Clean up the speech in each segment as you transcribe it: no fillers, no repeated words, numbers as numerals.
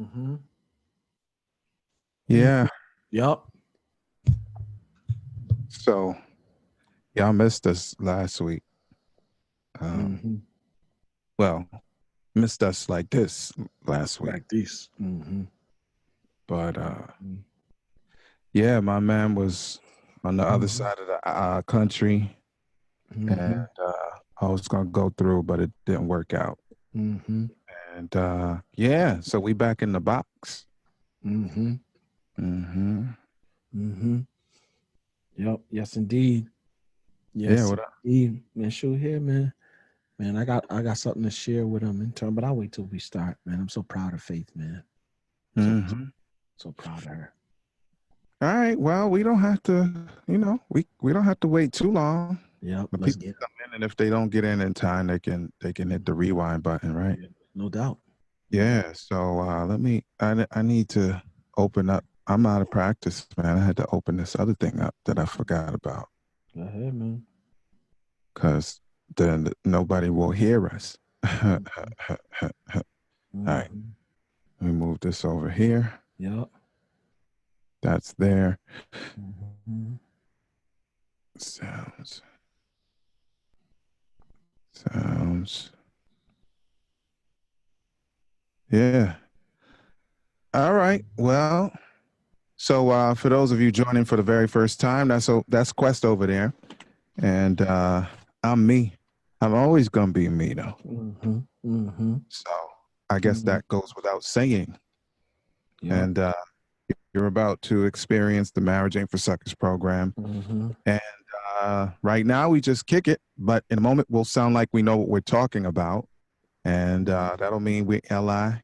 Mm-hmm. Yeah. Yup. So y'all missed us last week. Um, Mm-hmm. well, missed us like this last week. Like this. Mm-hmm. But Mm-hmm. yeah, my man was on the other Mm-hmm. side of the country, and Mm-hmm. I was gonna go through, but it didn't work out. Mm-hmm. And yeah, so we back in the box. Mm-hmm. Hmm. Mm-hmm. Yep. Yes, indeed. Yeah, Yes, what up? indeed. Man, shoot here, man. Man, I got something to share with them in turn, but I'll wait till we start, man. I'm so proud of Faith, man. So Hmm. so proud of her. All right. Well, we don't have to, we don't have to wait too long. Yep. The people Let's get come in, and if they don't get in time, they can hit the rewind button, right? yeah, no doubt. Mm-hmm. Yeah. So let me. I need to open up. I'm out of practice, man. I had to open this other thing up that I forgot about Go ahead, man. because then nobody will hear us. All Mm-hmm. right. Mm-hmm. Let me move this over here. Yep. That's there. Mm-hmm. Sounds. Sounds. Yeah. All right. Well, so for those of you joining for the very first time, that's Quest over there, and I'm me. I'm always gonna be me though. Mm-hmm. Mm-hmm. So I guess Mm-hmm. that goes without saying. Yep. And you're about to experience the Marriage Ain't for Suckers program, Mm-hmm. and right now we just kick it, but in a moment we'll sound like we know what we're talking about, and that'll mean we LIVE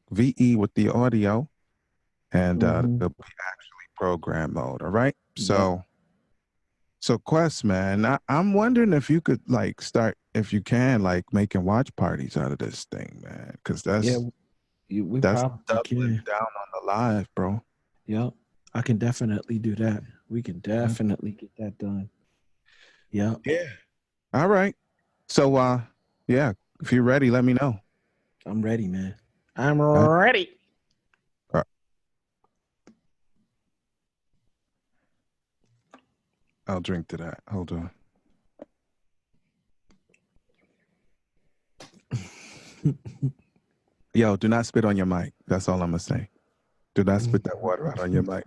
with the audio, and Mm-hmm. there'll be actually program mode. All right. Yep. So Quest, man, I'm wondering if you could like start, if you can, like making watch parties out of this thing, man, because Yeah, we that's probably doubling can. down on the live, bro. Yep. I can definitely do that. We can Mhm. definitely get that done. Yep. Yeah. All right. So yeah, if you're ready, let me know. I'm ready, man. I'm Uh, ready. uh, I'll drink to that. Hold on. Yo, do not spit on your mic. That's all I'm gonna say. Do not spit that water out on your mic.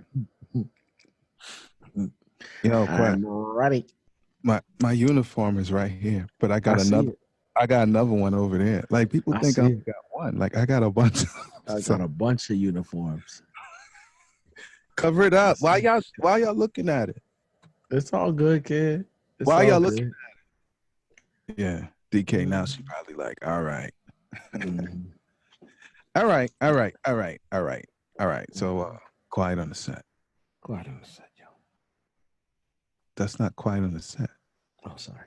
Yo, Quest, I'm ready. my uniform is right here, but I see it. I got another one over there. Like people I think I see only it. got one. Like I got a bunch. I So got a bunch of uniforms. cover it I up. see. Why y'all looking at it? It's all good, kid. It's Why all y'all looking? good. Yeah, DK. Now she Mhm. probably like, all right, Mhm. all right, all right, all right, all right, all right. So Mhm. quiet on the set. Quiet on a sec, yo. That's not quiet on the set. Oh, sorry.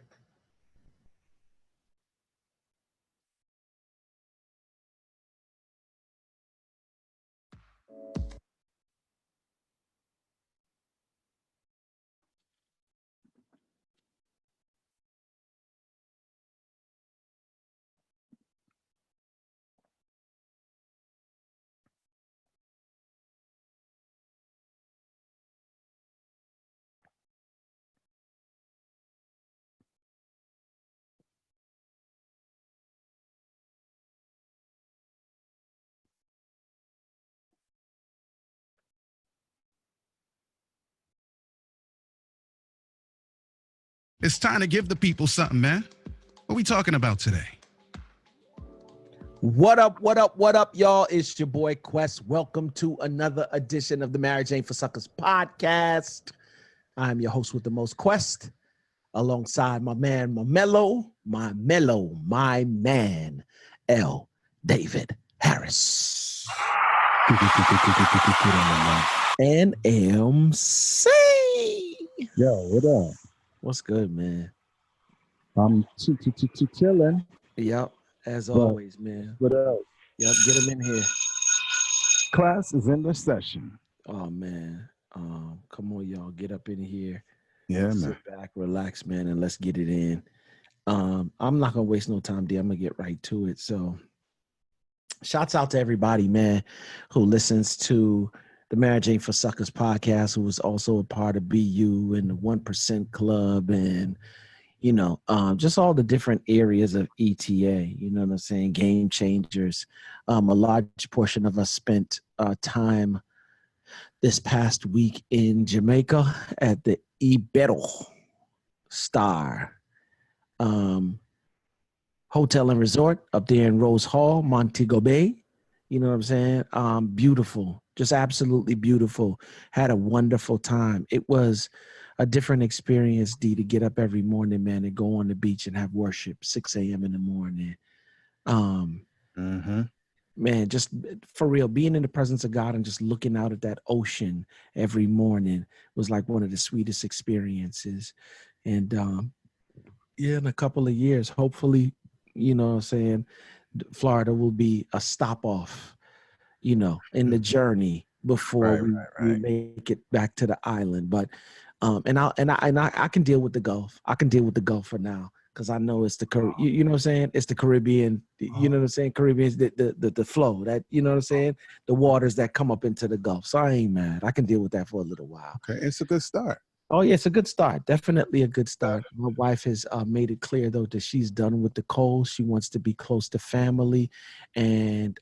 It's time to give the people something, man. What we talking about today? What up, what up, what up, y'all? It's your boy Quest. Welcome to another edition of the Marriage Ain't for Suckers podcast. I'm your host with the most, Quest, alongside my man, my man, L. David Harris. And MC. Yo, what up? What's good, man? I'm chilling. Yep, as But always, man. what up? Yep, get him in here. Class is in the session. Oh man. Come on, y'all. Get up in here. Yeah, man. Sit back, relax, man, and let's get it in. I'm not gonna waste no time, D. I'm gonna get right to it. So shouts out to everybody, man, who listens to the Marriage Ain't for Suckers podcast, who was also a part of BU and the 1% Club and, just all the different areas of ETA, you know what I'm saying? Game changers. A large portion of us spent time this past week in Jamaica at the Ibero Star Hotel and Resort up there in Rose Hall, Montego Bay. You know what I'm saying? Beautiful, just absolutely beautiful. Had a wonderful time. It was a different experience, D, to get up every morning, man, and go on the beach and have worship 6 a.m. in the morning. Man, just for real, being in the presence of God and just looking out at that ocean every morning was like one of the sweetest experiences. And in a couple of years, hopefully, you know what I'm saying, Florida will be a stop off, in the journey before we make it back to the island. But I can deal with the Gulf. I can deal with the Gulf for now because I know it's the you know what I'm saying. It's the Caribbean. You know what I'm saying. Caribbean's the flow that you know what I'm saying. The waters that come up into the Gulf. So I ain't mad. I can deal with that for a little while. Okay, it's a good start. Oh yeah, it's a good start. Definitely a good start. My wife has made it clear though that she's done with the cold. She wants to be close to family, and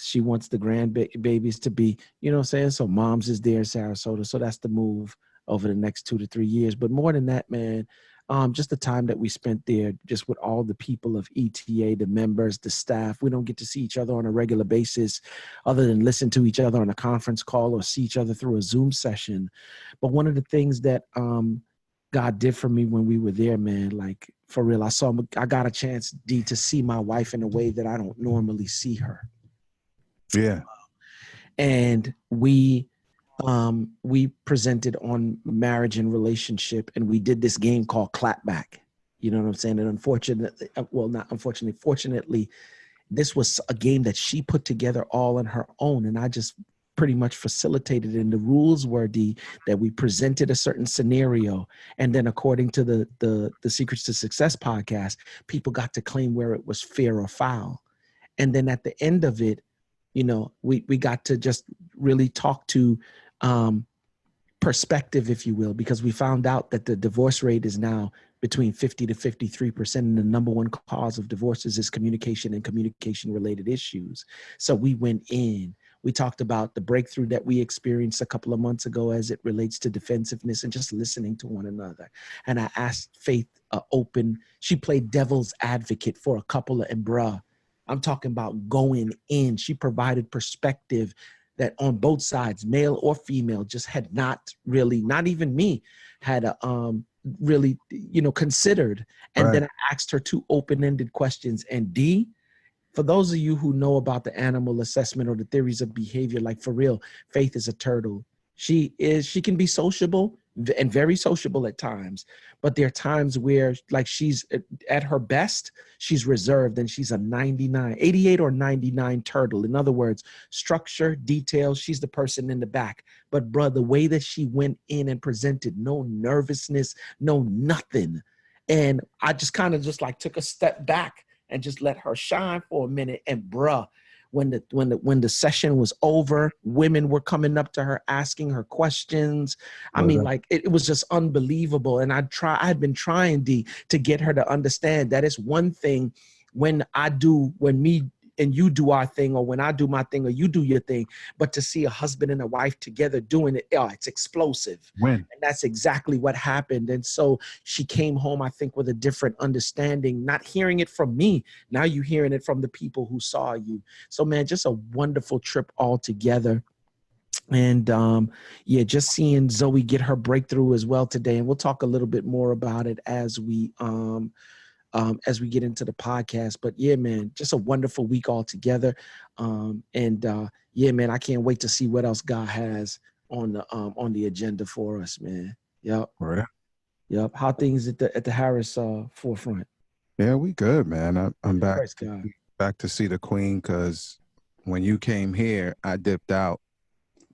she wants the grandbabies to be, you know what I'm saying? So mom's is there in Sarasota. So that's the move over the next 2 to 3 years. But more than that, man, just the time that we spent there, just with all the people of ETA, the members, the staff. We don't get to see each other on a regular basis other than listen to each other on a conference call or see each other through a Zoom session. But one of the things that God did for me when we were there, man, like for real, I got a chance, D, to see my wife in a way that I don't normally see her. Yeah. And we presented on marriage and relationship, and we did this game called Clapback. You know what I'm saying? And fortunately, this was a game that she put together all on her own, and I just pretty much facilitated. And the rules were that we presented a certain scenario, and then according to the Secrets to Success podcast, people got to claim where it was fair or foul. And then at the end of it, we got to just really talk to perspective, if you will, because we found out that the divorce rate is now between 50 to 53%. And the number one cause of divorces is communication and communication related issues. So we went in, we talked about the breakthrough that we experienced a couple of months ago as it relates to defensiveness and just listening to one another. And I asked Faith she played devil's advocate for a couple and bruh, I'm talking about going in. She provided perspective that on both sides, male or female, just had not really, not even me, had really, considered. And then I asked her 2 open-ended questions. And D, for those of you who know about the animal assessment or the theories of behavior, like for real, Faith is a turtle. She can be sociable and very sociable at times, but there are times where like she's at her best, she's reserved and she's a 88 or 99 turtle. In other words, structure, details, she's the person in the back. But bro, the way that she went in and presented, no nervousness, no nothing. And I just kind of just like took a step back and just let her shine for a minute. And bruh, when the session was over, women were coming up to her, asking her questions. I mean, like it was just unbelievable. And I had been trying, D, to get her to understand that it's one thing when me and you do our thing, or when I do my thing or you do your thing, but to see a husband and a wife together doing it, it's explosive. And that's exactly what happened. And so she came home, I think, with a different understanding, not hearing it from me. Now you're hearing it from the people who saw you. So man, just a wonderful trip altogether. And just seeing Zoe get her breakthrough as well today. And we'll talk a little bit more about it as we get into the podcast. But yeah, man, just a wonderful week altogether. Man, I can't wait to see what else God has on the agenda for us, man. Yep. Right. Yep. How things at the Harris forefront? Yeah, we good, man. I'm back to see the Queen, because when you came here, I dipped out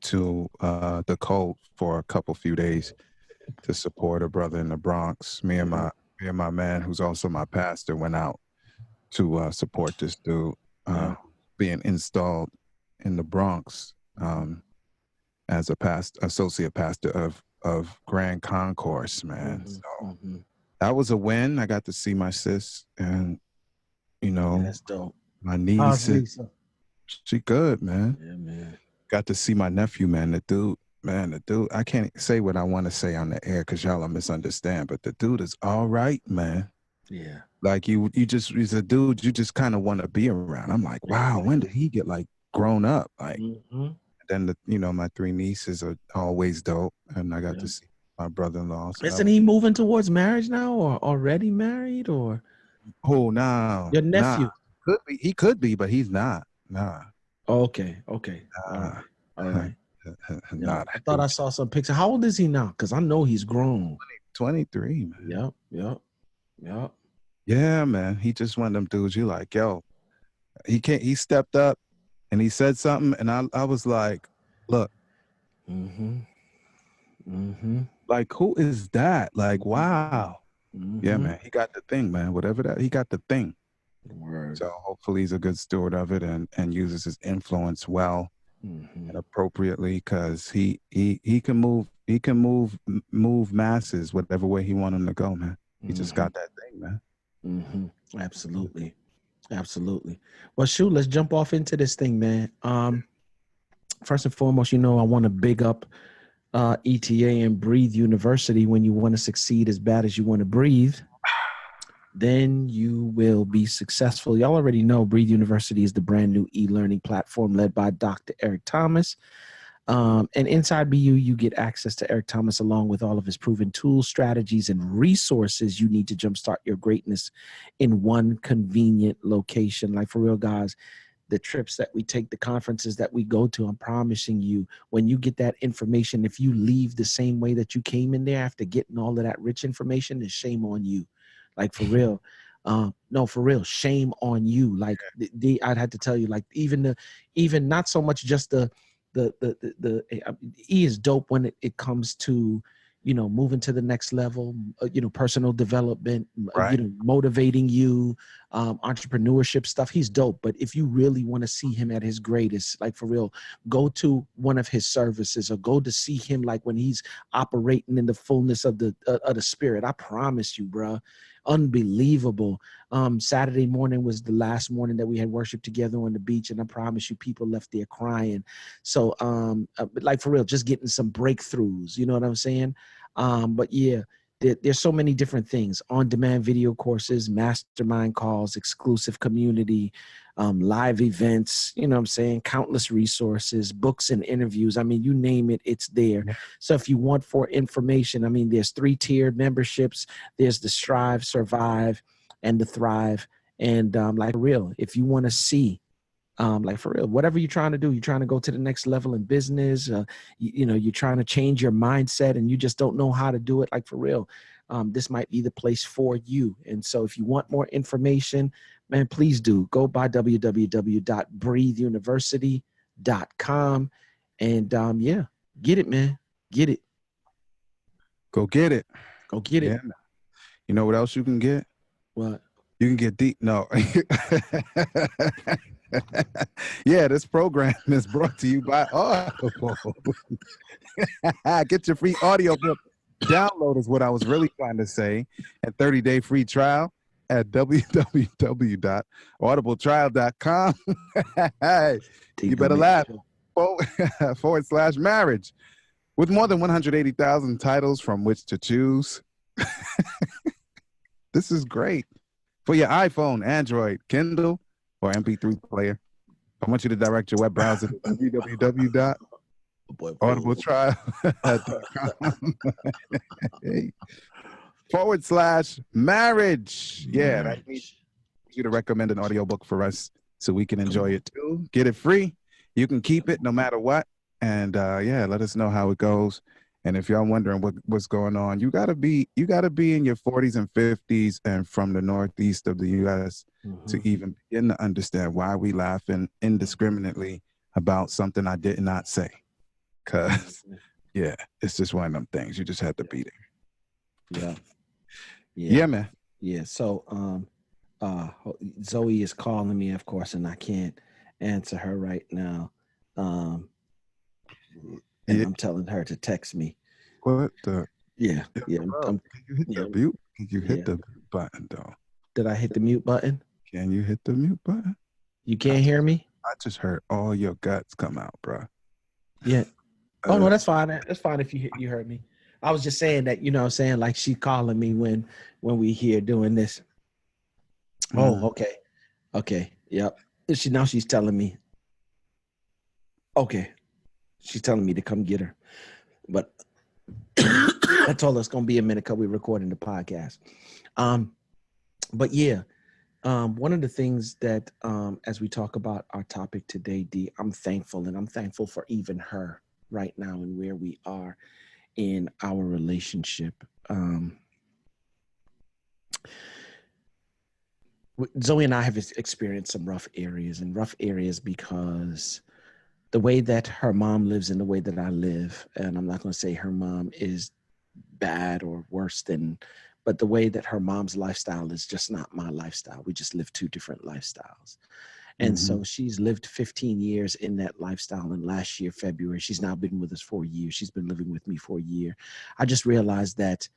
to the Cove for a few days to support a brother in the Bronx. Me and my man, who's also my pastor, went out to support this dude. being installed in the Bronx as a associate pastor of Grand Concourse, man. So that was a win. I got to see my sis, and you know, that's dope. my niece. She good, man. Yeah, man. Got to see my nephew, man. The dude, I can't say what I want to say on the air because y'all will misunderstand, but the dude is all right, man. Yeah. Like he's a dude you just kind of want to be around. I'm like, wow, when did he get like grown up? Like, then my three nieces are always dope, and I got to see my brother-in-law. So isn't he moving towards marriage now, or already married, or? Oh, no. Your nephew. Could be. He could be, but he's not. Nah. Okay. All right. Nah, I thought I saw some picture. How old is he now? Because I know he's grown. 23, man. Yep. Yeah, man. He just one of them dudes. You like, yo, he stepped up and he said something, and I was like, look. Like, who is that? Like, wow. Yeah, man. He got the thing, man. Whatever that, he got the thing. Word. So hopefully he's a good steward of it and uses his influence well and appropriately, because he can move masses whatever way he want him to go, man. He just got that thing, man. Absolutely. Well, shoot, let's jump off into this thing, man. First and foremost, I want to big up ETA and Breathe University. When you want to succeed as bad as you want to breathe, then you will be successful. Y'all already know Breathe University is the brand new e-learning platform led by Dr. Eric Thomas. And inside BU, you get access to Eric Thomas along with all of his proven tools, strategies, and resources you need to jumpstart your greatness in one convenient location. Like, for real, guys, the trips that we take, the conferences that we go to, I'm promising you, when you get that information, if you leave the same way that you came in there after getting all of that rich information, then shame on you. Like, for real. No, for real, shame on you. Like, I'd have to tell you, like, even not so much just the E is dope when it comes to, moving to the next level, personal development, right. Motivating you, entrepreneurship stuff. He's dope. But if you really want to see him at his greatest, like, for real, go to one of his services or go to see him like when he's operating in the fullness of the spirit. I promise you, bro. Unbelievable. Saturday morning was the last morning that we had worship together on the beach, and I promise you, people left there crying. So like, for real, just getting some breakthroughs, you know what I'm saying? But yeah, there's so many different things: on-demand video courses, mastermind calls, exclusive community, live events, you know what I'm saying, countless resources, books and interviews. I mean, you name it, it's there. So if you want for information, I mean, there's 3-tiered memberships. There's the Strive, Survive, and the Thrive. And like, for real, if you want to see, like, for real, whatever you're trying to do, you're trying to go to the next level in business, you're trying to change your mindset and you just don't know how to do it. Like, for real, this might be the place for you. And so if you want more information, man, please do go by www.breatheuniversity.com and yeah, get it, man. Get it. Go get it. Go get it. Yeah. You know what else you can get? What? You can get deep. No. Yeah, this program is brought to you by Audible. Get your free audio book download is what I was really trying to say. And 30-day free trial at www.audibletrial.com. Hey, you better laugh. /marriage. With more than 180,000 titles from which to choose. This is great. For your iPhone, Android, Kindle, or MP3 player, I want you to direct your web browser to www.audibletrial.com. /marriage. Yeah, I need you to recommend an audiobook for us so we can enjoy it too. Get it free. You can keep it no matter what. And yeah, let us know how it goes. And if y'all wondering what's going on, you gotta be in your 40s and 50s and from the northeast of the U.S. to even begin to understand why we laughing indiscriminately about something I did not say. Cause yeah, it's just one of them things. You just have to be there. Yeah, man. Yeah. So Zoe is calling me, of course, and I can't answer her right now. Um, and Yeah. I'm telling her to text me. What the? Yeah, Yeah, yeah, bro, can you hit yeah, the mute? Can you hit yeah. the mute button though? Did I hit the mute button? Can you hit the mute button? You I can't just, hear me? I just heard all your guts come out, bro. Yeah. Oh no, that's fine. That's fine if you heard me. I was just saying that, what I'm saying, like she calling me when we here doing this. Oh, Mm, okay. Okay. Yep. She's telling me, okay. She's telling me to come get her. But I told her it's gonna be a minute because we're recording the podcast. But yeah, one of the things that as we talk about our topic today, D, I'm thankful, and I'm thankful for even her right now and where we are in our relationship. Zoe and I have experienced some rough areas because the way that her mom lives and the way that I live, and I'm not going to say her mom is bad or worse than, but the way that her mom's lifestyle is just not my lifestyle. We just live two different lifestyles. And mm-hmm. so she's lived 15 years in that lifestyle. And last year, February, she's now been with us for a year. She's been living with me for a year. I just realized that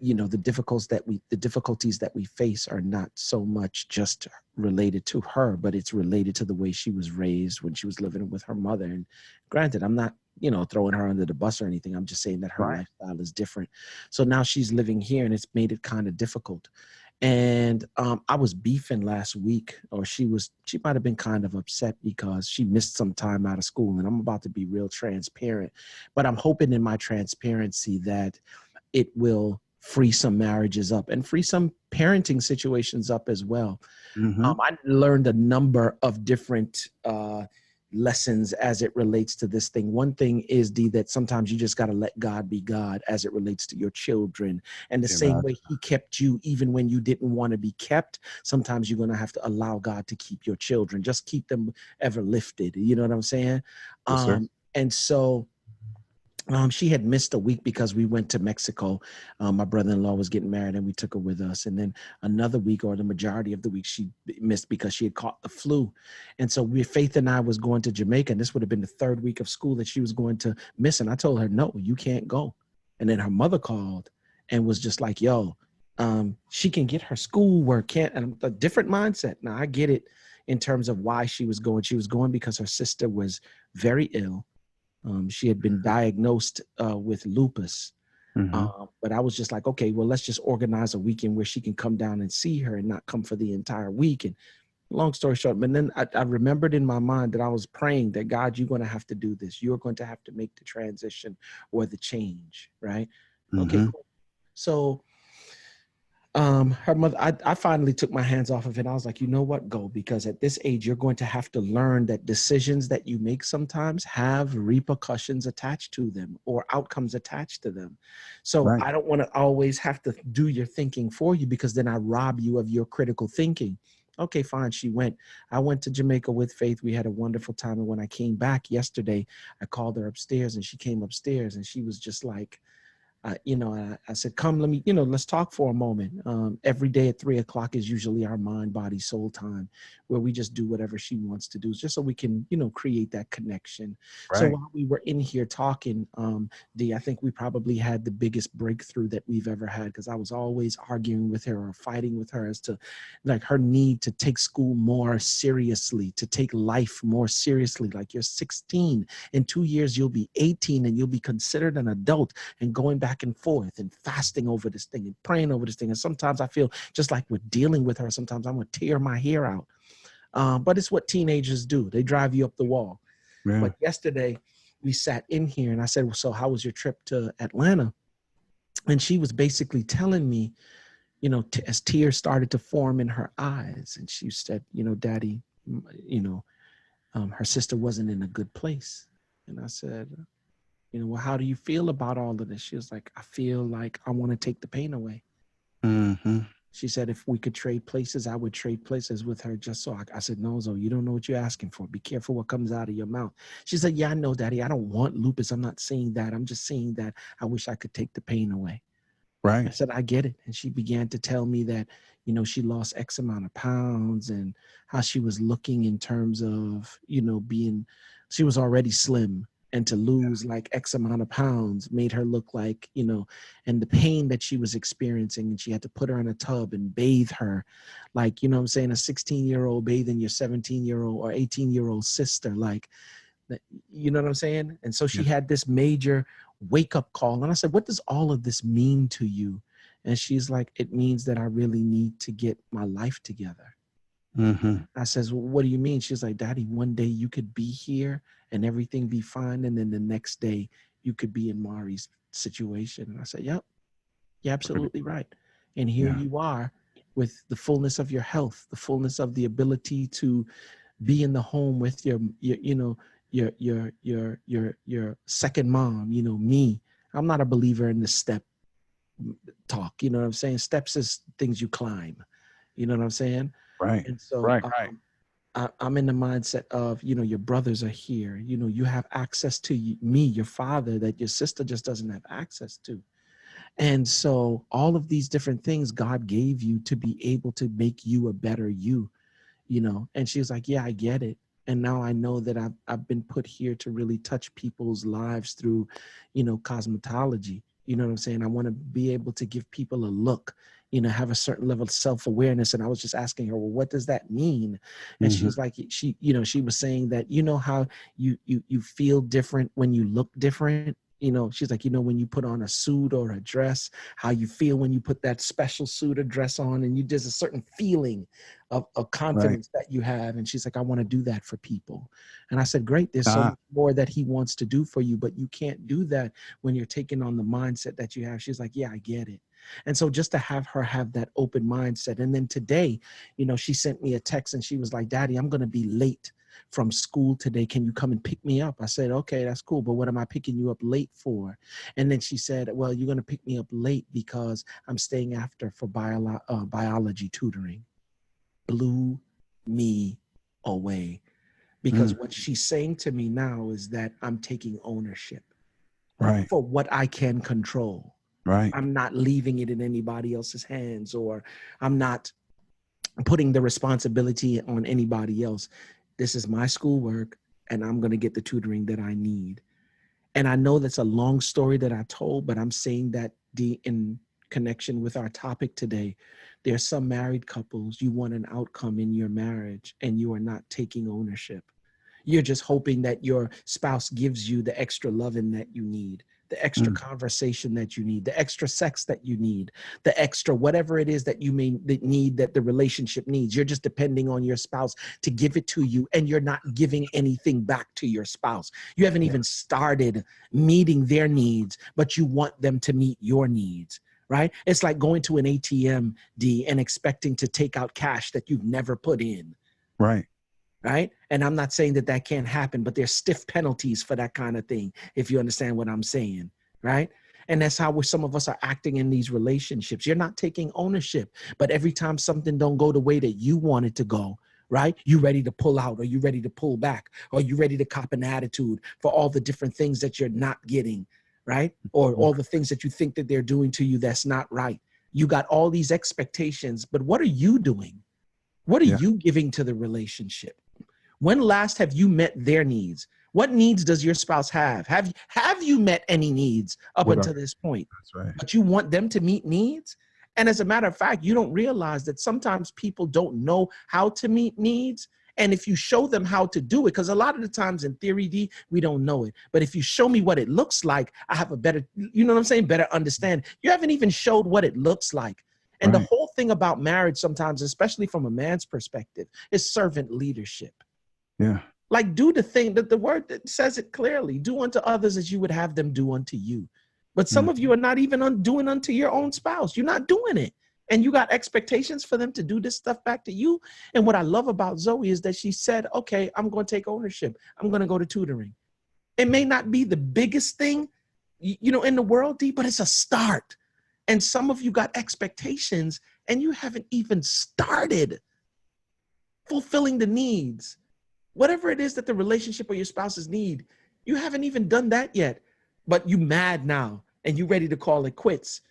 the difficulties that we face are not so much just related to her, but it's related to the way she was raised when she was living with her mother. And granted, I'm not throwing her under the bus or anything. I'm just saying that her Right. lifestyle is different. So now she's living here, and it's made it kind of difficult. And I was beefing last week, or she might have been kind of upset because she missed some time out of school. And I'm about to be real transparent, but I'm hoping in my transparency that it will free some marriages up and free some parenting situations up as well. Mm-hmm. I learned a number of different lessons as it relates to this thing. One thing is, D, that sometimes you just got to let God be God as it relates to your children. And the same way he kept you even when you didn't want to be kept, sometimes you're going to have to allow God to keep your children. Just keep them ever lifted. You know what I'm saying? Yes, sir. And so she had missed a week because we went to Mexico. My brother-in-law was getting married and we took her with us. And then another week, or the majority of the week, she missed because she had caught the flu. And so Faith and I was going to Jamaica, and this would have been the third week of school that she was going to miss. And I told her, no, you can't go. And then her mother called and was just like, yo, she can get her schoolwork. And a different mindset. Now I get it in terms of why she was going. She was going because her sister was very ill. She had been diagnosed with lupus. Mm-hmm. But I was just like, okay, well, let's just organize a weekend where she can come down and see her and not come for the entire week. And long story short, but then I remembered in my mind that I was praying that, God, you're going to have to do this. You're going to have to make the transition or the change, right? Okay, Mm-hmm. cool. So her mother, I finally took my hands off of it. I was like, you know what, go, because at this age, you're going to have to learn that decisions that you make sometimes have repercussions attached to them or outcomes attached to them. So Right. I don't want to always have to do your thinking for you, because then I rob you of your critical thinking. Okay, fine. She went. I went to Jamaica with Faith. We had a wonderful time. And when I came back yesterday, I called her upstairs, and she came upstairs, and she was just like, I said, come, let's talk for a moment. Every day at 3:00 is usually our mind, body, soul time, where we just do whatever she wants to do, just so we can, create that connection. So Right. while we were in here talking, I think we probably had the biggest breakthrough that we've ever had, because I was always arguing with her or fighting with her as to like her need to take school more seriously, to take life more seriously. Like, you're 16, in 2 years, you'll be 18 and you'll be considered an adult, and going back and forth and fasting over this thing and praying over this thing. And sometimes I feel just like we're dealing with her. Sometimes I'm going to tear my hair out. But it's what teenagers do. They drive you up the wall. Yeah. But yesterday we sat in here and I said, well, so how was your trip to Atlanta? And she was basically telling me, as tears started to form in her eyes. And she said, Daddy, her sister wasn't in a good place. And I said, well, how do you feel about all of this? She was like, I feel like I want to take the pain away. Mm-hmm. She said, if we could trade places, I would trade places with her just so I said, no, Zoe, you don't know what you're asking for. Be careful what comes out of your mouth. She said, yeah, I know, Daddy. I don't want lupus. I'm not saying that. I'm just saying that I wish I could take the pain away. I said, I get it. And she began to tell me that, you know, she lost X amount of pounds and how she was looking in terms of, you know, she was already slim, and to lose like X amount of pounds made her look like, you know, and the pain that she was experiencing, and she had to put her in a tub and bathe her. Like, you know what I'm saying? A 16-year-old bathing your 17-year-old or 18-year-old sister, like, you know what I'm saying? And so she had this major wake up call. And I said, what does all of this mean to you? And she's like, it means that I really need to get my life together. I says, well, what do you mean? She's like, Daddy, one day you could be here and everything be fine. And then the next day you could be in Mari's situation. And I said, yep, you're absolutely right. And here you are with the fullness of your health, the fullness of the ability to be in the home with your you know, your second mom, you know, me. I'm not a believer in the step talk. You know what I'm saying? Steps is things you climb. You know what I'm saying? Right. And so I'm in the mindset of, you know, your brothers are here. You know, you have access to me, your father, that your sister just doesn't have access to. And so all of these different things God gave you to be able to make you a better you, you know. And she was like, yeah, I get it. And now I know that I've been put here to really touch people's lives through, you know, cosmetology. You know what I'm saying? I want to be able to give people a look, you know, have a certain level of self-awareness. And I was just asking her, well, what does that mean? And she was like, you know, she was saying that, you know, how you feel different when you look different. You know, she's like, you know, when you put on a suit or a dress, how you feel when you put that special suit or dress on, and there's a certain feeling of confidence that you have. And she's like, I want to do that for people. And I said, great, there's so much more that he wants to do for you, but you can't do that when you're taking on the mindset that you have. She's like, yeah, I get it. And so just to have her have that open mindset. And then today, you know, she sent me a text and she was like, Daddy, I'm going to be late from school today. Can you come and pick me up? I said, okay, that's cool. But what am I picking you up late for? And then she said, well, you're going to pick me up late because I'm staying after for biology tutoring. Blew me away, because what she's saying to me now is that I'm taking ownership for what I can control. I'm not leaving it in anybody else's hands, or I'm not putting the responsibility on anybody else. This is my schoolwork, and I'm going to get the tutoring that I need. And I know that's a long story that I told, but I'm saying that in connection with our topic today, there's some married couples, you want an outcome in your marriage and you are not taking ownership. You're just hoping that your spouse gives you the extra loving that you need, the extra conversation that you need, the extra sex that you need, the extra whatever it is that you may need, that the relationship needs. You're just depending on your spouse to give it to you, and you're not giving anything back to your spouse. You haven't even started meeting their needs, but you want them to meet your needs. Right? It's like going to an ATM, D, and expecting to take out cash that you've never put in. Right? And I'm not saying that that can't happen, but there's stiff penalties for that kind of thing, if you understand what I'm saying, right? And that's how some of us are acting in these relationships. You're not taking ownership, but every time something don't go the way that you want it to go, right? You ready to pull out, or you ready to pull back, or you ready to cop an attitude for all the different things that you're not getting, right? Or all the things that you think that they're doing to you that's not right. You got all these expectations, but what are you doing? What are you giving to the relationship? When last have you met their needs? What needs does your spouse have? Have you met any needs up until this point? That's right. But you want them to meet needs? And as a matter of fact, you don't realize that sometimes people don't know how to meet needs. And if you show them how to do it, because a lot of the times in theory, D, we don't know it. But if you show me what it looks like, I have a better, you know what I'm saying, better understand. You haven't even showed what it looks like. And the whole thing about marriage sometimes, especially from a man's perspective, is servant leadership. Yeah. Like, do the thing that the word that says it clearly, do unto others as you would have them do unto you. But some of you are not even doing unto your own spouse. You're not doing it. And you got expectations for them to do this stuff back to you. And what I love about Zoe is that she said, okay, I'm going to take ownership. I'm going to go to tutoring. It may not be the biggest thing, you know, in the world, D, but it's a start. And some of you got expectations and you haven't even started fulfilling the needs. Whatever it is that the relationship or your spouses need, you haven't even done that yet, but you mad now and you ready to call it quits.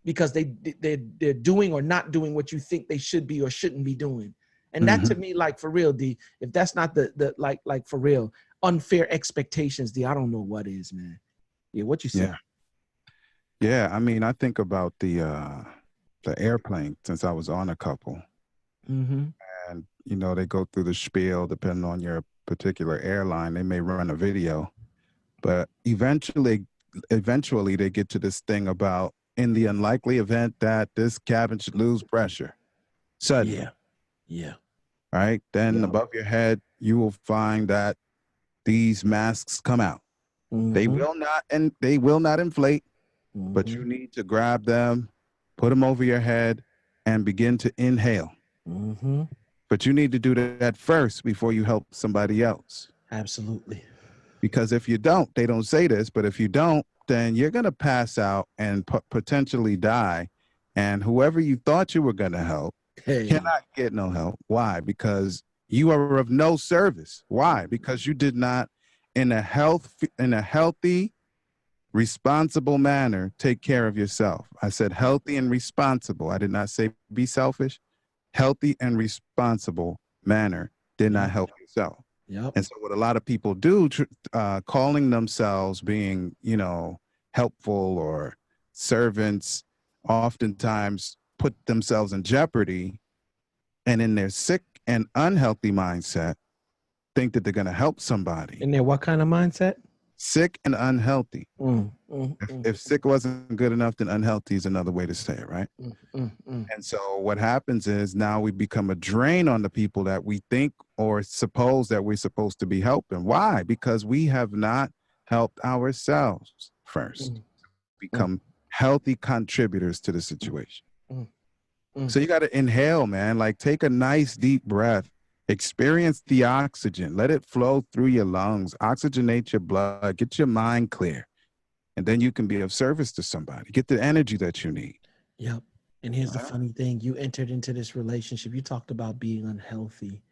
because they're doing or not doing what you think they should be or shouldn't be doing. And that to me, like, for real, D, if that's not the like for real, unfair expectations, D, I don't know what is, man. Yeah, what you say? Yeah. Yeah, I mean, I think about the airplane, since I was on a couple. And, you know, they go through the spiel, depending on your particular airline, they may run a video, but eventually they get to this thing about, in the unlikely event that this cabin should lose pressure suddenly. Yeah. Right? Then above your head, you will find that these masks come out. They will not inflate, but you need to grab them, put them over your head, and begin to inhale. But you need to do that first before you help somebody else. Absolutely. Because if you don't, they don't say this, but if you don't, then you're going to pass out and potentially die. And whoever you thought you were going to help cannot get no help. Why? Because you are of no service. Why? Because you did not, in a healthy, responsible manner, take care of yourself. I said healthy and responsible. I did not say be selfish. Healthy and responsible manner did not help yourself. And so what a lot of people do, calling themselves being, you know, helpful or servants, oftentimes put themselves in jeopardy, and in their sick and unhealthy mindset, think that they're going to help somebody. In their what kind of mindset? Sick and unhealthy. If sick wasn't good enough, then unhealthy is another way to say it, right? And so what happens is now we become a drain on the people that we think or suppose that we're supposed to be helping. Why? Because we have not helped ourselves first. Become healthy contributors to the situation. So you got to inhale, man. Like, take a nice deep breath. Experience the oxygen. Let it flow through your lungs. Oxygenate your blood. Get your mind clear. And then you can be of service to somebody. Get the energy that you need. Yep. And here's the funny thing. You entered into this relationship. You talked about being unhealthy.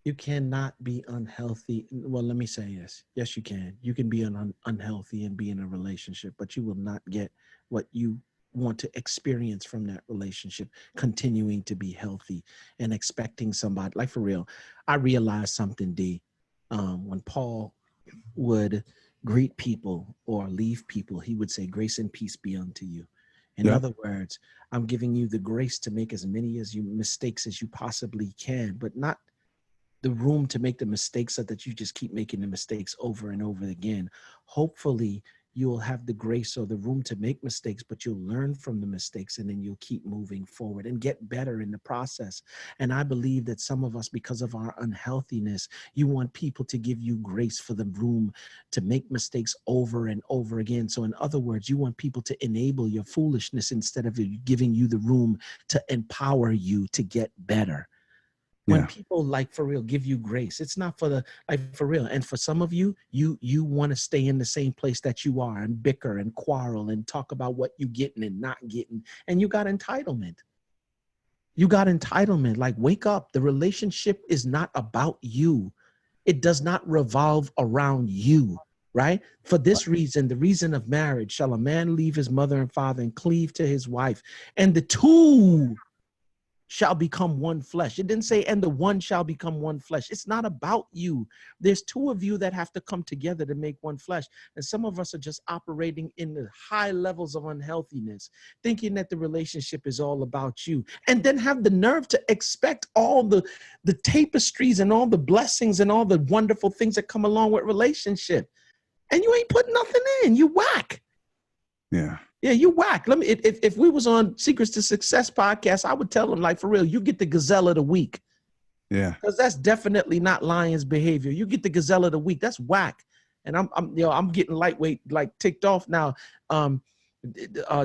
You cannot be unhealthy. Well, let me say this. Yes, you can. You can be unhealthy and be in a relationship, but you will not get what you want to experience from that relationship, continuing to be healthy and expecting somebody, like, for real. I realized something, D. When Paul would greet people or leave people, he would say, grace and peace be unto you. In other words, I'm giving you the grace to make as many mistakes as you possibly can, but not the room to make the mistakes so that you just keep making the mistakes over and over again. Hopefully you'll have the grace or the room to make mistakes, but you'll learn from the mistakes, and then you'll keep moving forward and get better in the process. And I believe that some of us, because of our unhealthiness, you want people to give you grace for the room to make mistakes over and over again. So in other words, you want people to enable your foolishness instead of giving you the room to empower you to get better. When people, like, for real, give you grace, it's not for the, like, for real. And for some of you, you want to stay in the same place that you are and bicker and quarrel and talk about what you getting and not getting. And you got entitlement. You got entitlement. Like, wake up. The relationship is not about you. It does not revolve around you, right? For this reason, the reason of marriage, shall a man leave his mother and father and cleave to his wife, and the two shall become one flesh. It didn't say, and the one shall become one flesh. It's not about you. There's two of you that have to come together to make one flesh. And some of us are just operating in the high levels of unhealthiness, thinking that the relationship is all about you, and then have the nerve to expect all the tapestries and all the blessings and all the wonderful things that come along with relationship. And you ain't putting nothing in. You whack. Yeah, you whack. Let me. If we was on Secrets to Success podcast, I would tell them, like, for real, you get the gazelle of the week. Yeah, because that's definitely not lion's behavior. You get the gazelle of the week. That's whack. And I'm getting lightweight, like, ticked off now,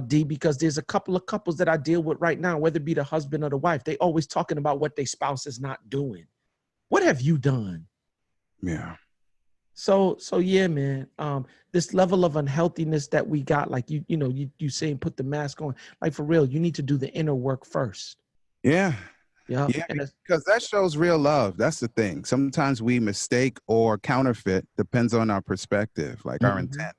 D, because there's a couple of couples that I deal with right now, whether it be the husband or the wife. They always talking about what their spouse is not doing. What have you done? Yeah. So yeah, man. This level of unhealthiness that we got, like, you saying put the mask on, like, for real, you need to do the inner work first. Yeah. Yeah. Because that shows real love. That's the thing. Sometimes we mistake or counterfeit, depends on our perspective, like our intent.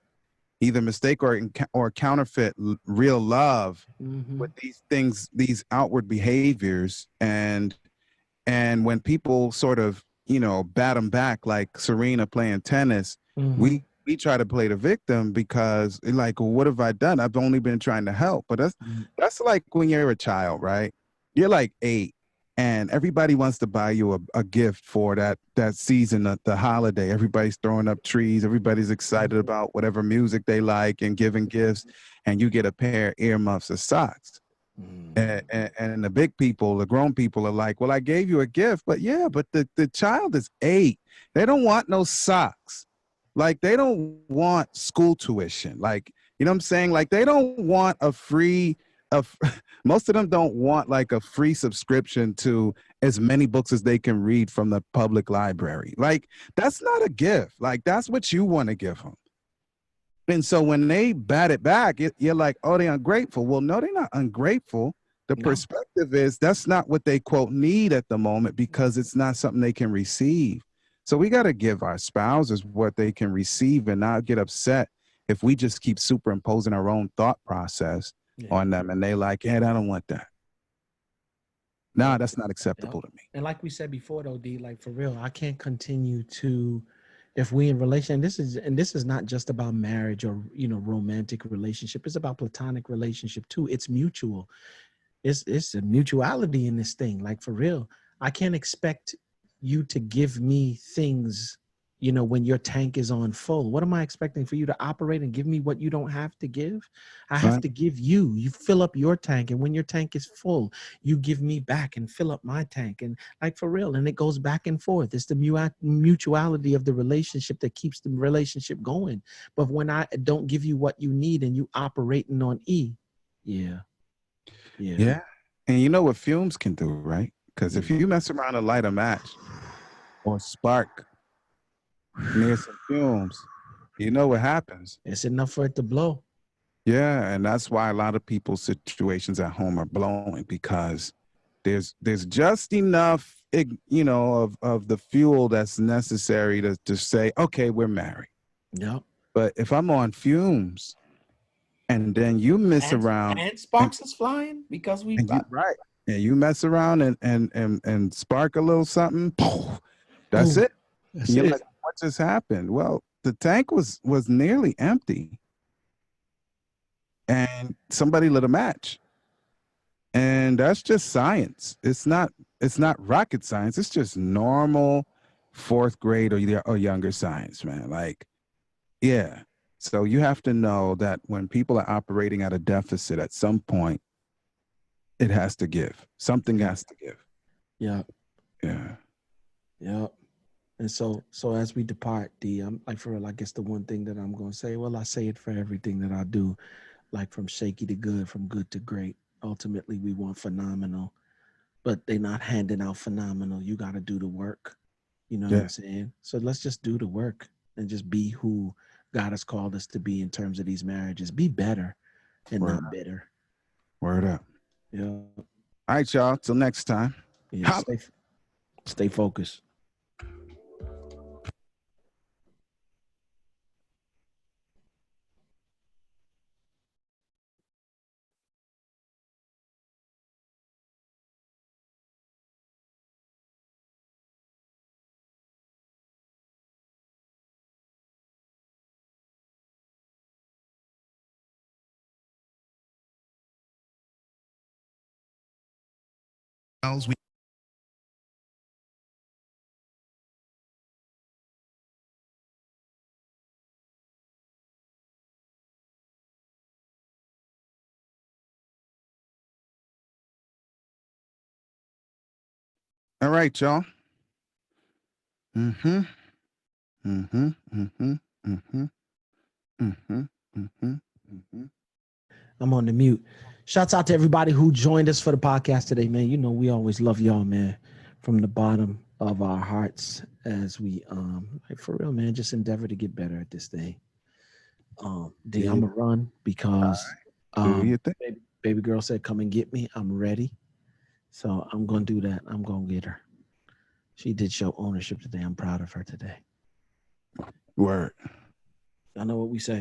either mistake or counterfeit real love with these things, these outward behaviors. And when people sort of, bat them back, like Serena playing tennis, we try to play the victim because like, well, what have I done? I've only been trying to help. But that's like when you're a child, right? You're like 8 and everybody wants to buy you a gift for that season of the holiday. Everybody's throwing up trees. Everybody's excited about whatever music they like and giving gifts, and you get a pair of earmuffs or socks. And the big people, the grown people are like, well, I gave you a gift, but the child is 8. They don't want no socks. Like, they don't want school tuition. Like, you know what I'm saying? Like, they don't want a free, most of them don't want like a free subscription to as many books as they can read from the public library. Like, that's not a gift. Like, that's what you want to give them. And so when they bat it back, you're like, oh, they're ungrateful. Well, no, they're not ungrateful. The perspective is that's not what they, quote, need at the moment because it's not something they can receive. So we got to give our spouses what they can receive and not get upset if we just keep superimposing our own thought process on them. And they like, I don't want that. No, that's not acceptable to me. And like we said before, though, D, like for real, I can't continue to, if we in relation, this is not just about marriage or, romantic relationship. It's about platonic relationship too. It's mutual. It's a mutuality in this thing. Like for real, I can't expect you to give me things, when your tank is on full. What am I expecting for you to operate and give me what you don't have to give? I have to give you. You fill up your tank, and when your tank is full, you give me back and fill up my tank. And like for real, and it goes back and forth. It's the mutuality of the relationship that keeps the relationship going. But when I don't give you what you need and you operating on E, yeah. And you know what fumes can do, right? Because if you mess around and light a match or spark near some fumes, you know what happens. It's enough for it to blow. Yeah, and that's why a lot of people's situations at home are blowing, because there's just enough, of the fuel that's necessary to say, okay, we're married. Yep. But if I'm on fumes, and then you mess around, and sparks is flying because we right. And you mess around and spark a little something. That's it. You're like, what just happened? Well, the tank was nearly empty, and somebody lit a match. And that's just science. It's not rocket science. It's just normal 4th grade or younger science, man. Like, yeah. So you have to know that when people are operating at a deficit, at some point, it has to give. Something has to give. Yeah. Yeah. Yeah. And so as we depart, D, I'm like, for real, I guess the one thing that I'm going to say, well, I say it for everything that I do, like from shaky to good, from good to great. Ultimately, we want phenomenal, but they're not handing out phenomenal. You got to do the work. You know what I'm saying? So let's just do the work and just be who God has called us to be in terms of these marriages. Be better and not bitter. Word up. Yeah. All right, y'all. Till next time. Yeah. Stay focused. We All right, y'all. I'm on the mute. Shouts out to everybody who joined us for the podcast today, man. You know, we always love y'all, man, from the bottom of our hearts as we, like for real, man, just endeavor to get better at this thing. D, I'm gonna run because baby girl said, come and get me. I'm ready. So I'm going to do that. I'm going to get her. She did show ownership today. I'm proud of her today. Word. I know what we say.